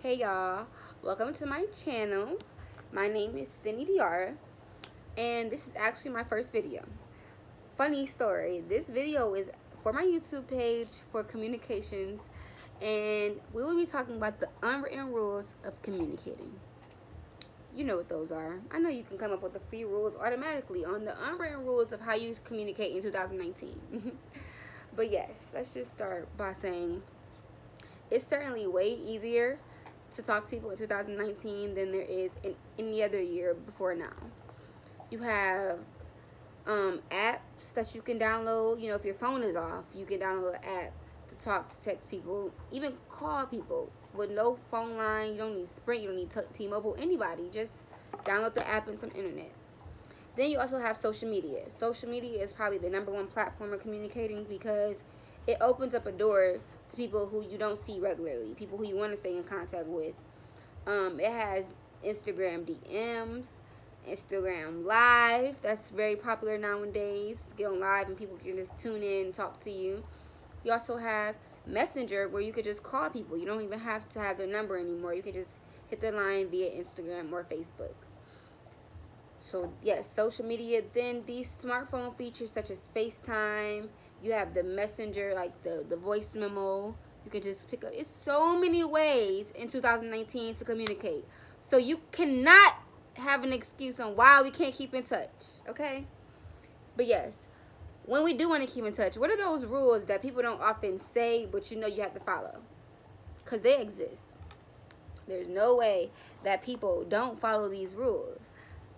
Hey y'all, welcome to my channel. My name is Cindy Diara, and this is actually my first video. Funny story, this video is for my YouTube page for communications, and we will be talking about the unwritten rules of communicating. You know what those are. I know you can come up with the free rules automatically on the unwritten rules of how you communicate in 2019. But yes, let's just start by saying it's certainly way easier to talk to people in 2019 than there is in any other year before now. You have apps that you can download. You know, if your phone is off, you can download an app to talk, to text people, even call people with no phone line. You don't need Sprint, you don't need T-Mobile, anybody. Just download the app and some internet. Then you also have social media. Social media is probably the number one platform of communicating because it opens up a door to people who you don't see regularly, people who you want to stay in contact with. It has Instagram DMs, Instagram Live. That's very popular nowadays. Get on live and people can just tune in and talk to you. You also have Messenger where you could just call people. You don't even have to have their number anymore. You can just hit their line via Instagram or Facebook. So yes, social media. Then these smartphone features such as FaceTime. You have the Messenger, like the voice memo. You can just pick up. It's so many ways in 2019 to communicate. So you cannot have an excuse on why we can't keep in touch. Okay? But yes, when we do want to keep in touch, what are those rules that people don't often say, but you know you have to follow? Because they exist. There's no way that people don't follow these rules.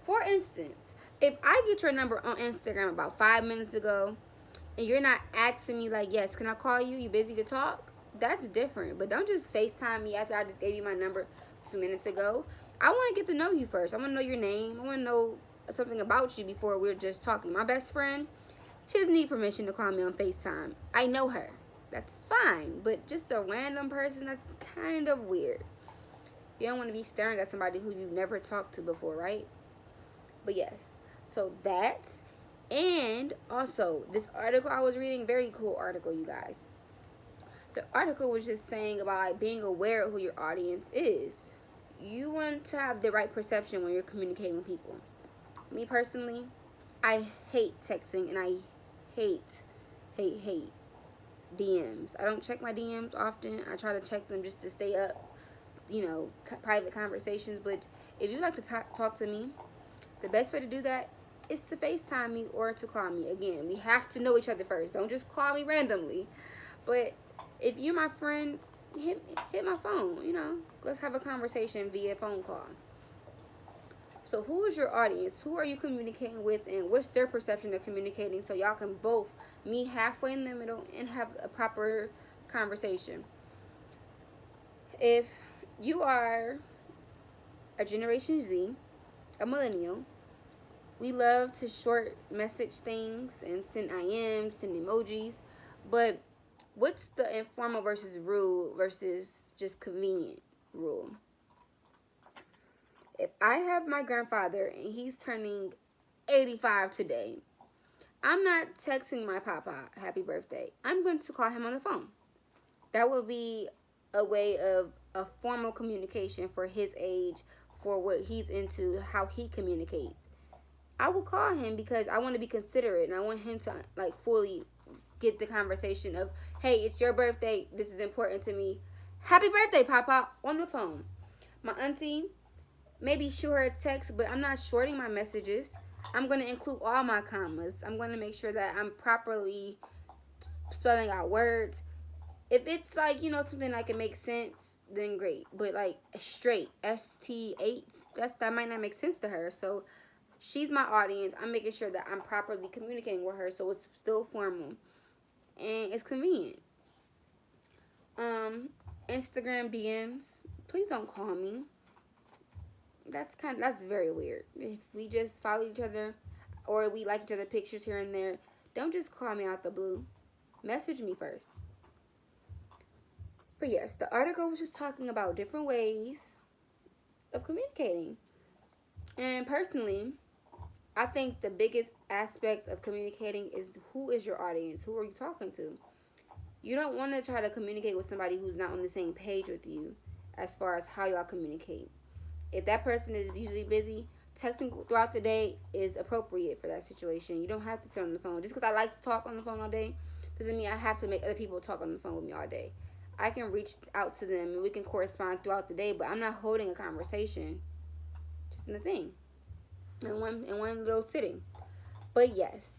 For instance, if I get your number on Instagram about 5 minutes ago and you're not asking me like, yes, can I call you? You busy to talk? That's different. But don't just FaceTime me after I just gave you my number 2 minutes ago. I want to get to know you first. I want to know your name. I want to know something about you before we're just talking. My best friend, she doesn't need permission to call me on FaceTime. I know her. That's fine. But just a random person, that's kind of weird. You don't want to be staring at somebody who you've never talked to before, right? But yes, so that, and also this article I was reading, very cool article, you guys. The article was just saying about like being aware of who your audience is. You want to have the right perception when you're communicating with people. Me personally, I hate texting and I hate DMs. I don't check my DMs often. I try to check them just to stay up, private conversations. But if you like to talk to me, the best way to do that is to FaceTime me or to call me. Again, we have to know each other first. Don't just call me randomly. But if you're my friend, hit my phone, Let's have a conversation via phone call. So who is your audience? Who are you communicating with, and what's their perception of communicating, so y'all can both meet halfway in the middle and have a proper conversation. If you are a Generation Z, a millennial, we love to short message things and send IMs, send emojis, but what's the informal versus rude versus just convenient rule? If I have my grandfather and he's turning 85 today, I'm not texting my papa happy birthday. I'm going to call him on the phone. That would be a way of a formal communication for his age, for what he's into, how he communicates. I will call him because I want to be considerate and I want him to like fully get the conversation of, hey, it's your birthday. This is important to me. Happy birthday, Papa, on the phone. My auntie, maybe shoot her a text, but I'm not shorting my messages. I'm going to include all my commas. I'm going to make sure that I'm properly spelling out words. If it's like, something that can make sense, then great. But like straight, ST8, that might not make sense to her. So she's my audience. I'm making sure that I'm properly communicating with her so it's still formal and it's convenient. Instagram DMs, please don't call me. That's very weird. If we just follow each other or we like each other pictures here and there, don't just call me out the blue. Message me first. But yes, the article was just talking about different ways of communicating. And personally, I think the biggest aspect of communicating is who is your audience? Who are you talking to? You don't want to try to communicate with somebody who's not on the same page with you. as far as how y'all communicate. If that person is usually busy, texting throughout the day is appropriate for that situation. You don't have to sit on the phone. Just because I like to talk on the phone all day doesn't mean I have to make other people talk on the phone with me all day. I can reach out to them and we can correspond throughout the day, but I'm not holding a conversation just in the thing, in one little sitting. But yes,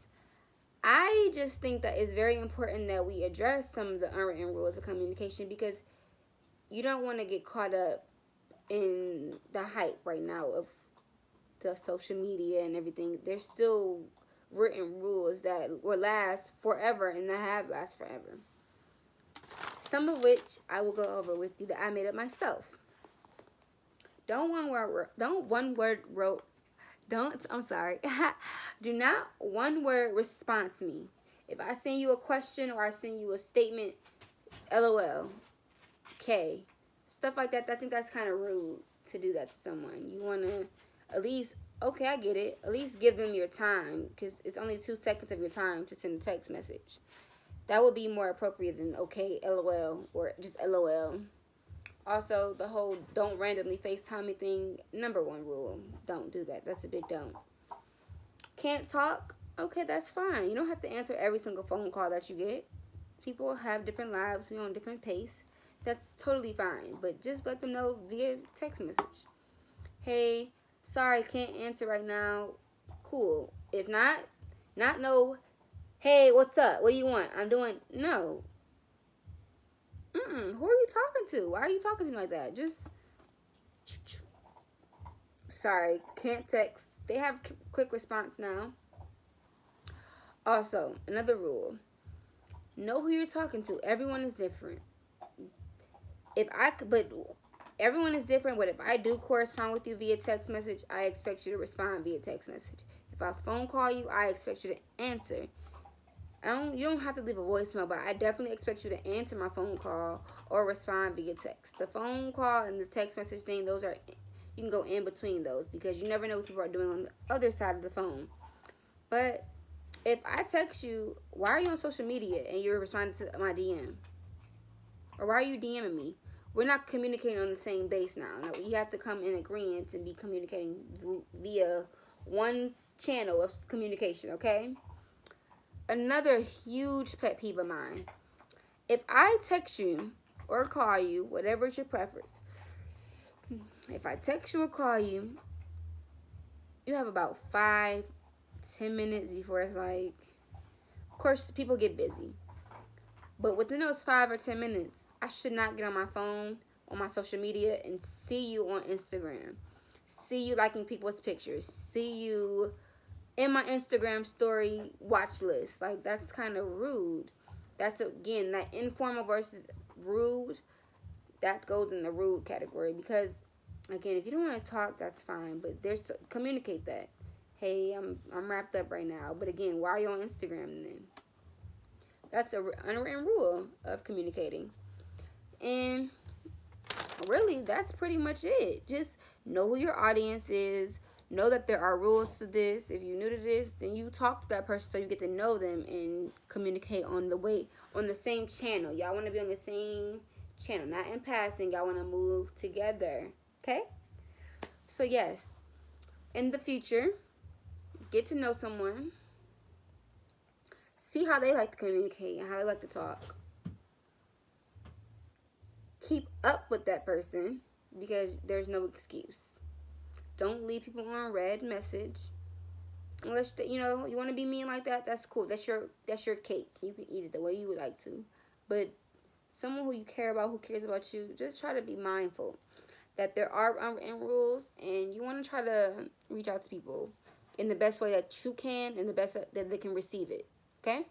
I just think that it's very important that we address some of the unwritten rules of communication, because you don't want to get caught up in the hype right now of the social media and everything. There's still written rules that will last forever and that have last forever. Some of which I will go over with you that I made up myself. Don't one word wrote don't I'm sorry. Do not one word response me. If I send you a question or I send you a statement, LOL, K, stuff like that, I think that's kind of rude to do that to someone. You want to at least, okay, I get it, at least give them your time, because it's only 2 seconds of your time to send a text message. That would be more appropriate than okay, LOL, or just LOL. Also, the whole don't randomly FaceTime me thing, number 1 rule, don't do that. That's a big don't. Can't talk? Okay, that's fine. You don't have to answer every single phone call that you get. People have different lives, we're on a different pace. That's totally fine, but just let them know via text message. Hey, sorry, can't answer right now. Cool. If not no, hey, what's up? What do you want? I'm doing, no. Who are you talking to? Why are you talking to me like that? Just, sorry, can't text. They have quick response now. Also, another rule. Know who you're talking to. Everyone is different. But everyone is different. But if I do correspond with you via text message, I expect you to respond via text message. If I phone call you, I expect you to answer. You don't have to leave a voicemail, but I definitely expect you to answer my phone call or respond via text. The phone call and the text message thing, those are, you can go in between those, because you never know what people are doing on the other side of the phone. But if I text you, why are you on social media and you're responding to my DM? Or why are you DMing me? We're not communicating on the same base now. Now we have to come in agreement to be communicating via one channel of communication, okay? Another huge pet peeve of mine. If I text you or call you, whatever is your preference, if I text you or call you, you have about 5-10 minutes before it's like, of course, people get busy. But within those 5 or 10 minutes, I should not get on my phone, on my social media, and see you on Instagram. See you liking people's pictures. See you in my Instagram story watch list. Like, that's kind of rude. That's, again, that informal versus rude, that goes in the rude category. Because, again, if you don't want to talk, that's fine. But communicate that. Hey, I'm wrapped up right now. But again, why are you on Instagram then? That's an unwritten rule of communicating. And really, that's pretty much it. Just know who your audience is. Know that there are rules to this. If you're new to this, then you talk to that person so you get to know them and communicate on the same channel. Y'all want to be on the same channel, not in passing. Y'all want to move together. Okay? So yes, in the future, get to know someone. See how they like to communicate and how they like to talk. Keep up with that person, because there's no excuse. Don't leave people on red message. Unless you want to be mean like that, that's cool. That's your cake. You can eat it the way you would like to. But someone who you care about, who cares about you, just try to be mindful that there are unwritten rules, and you want to try to reach out to people in the best way that you can, and the best that they can receive it. Okay?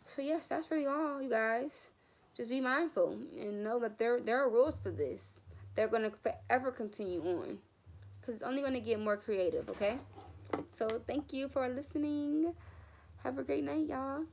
So yes, that's really all, you guys. Just be mindful and know that there are rules to this. They're going to forever continue on, because it's only going to get more creative, okay? So thank you for listening. Have a great night, y'all.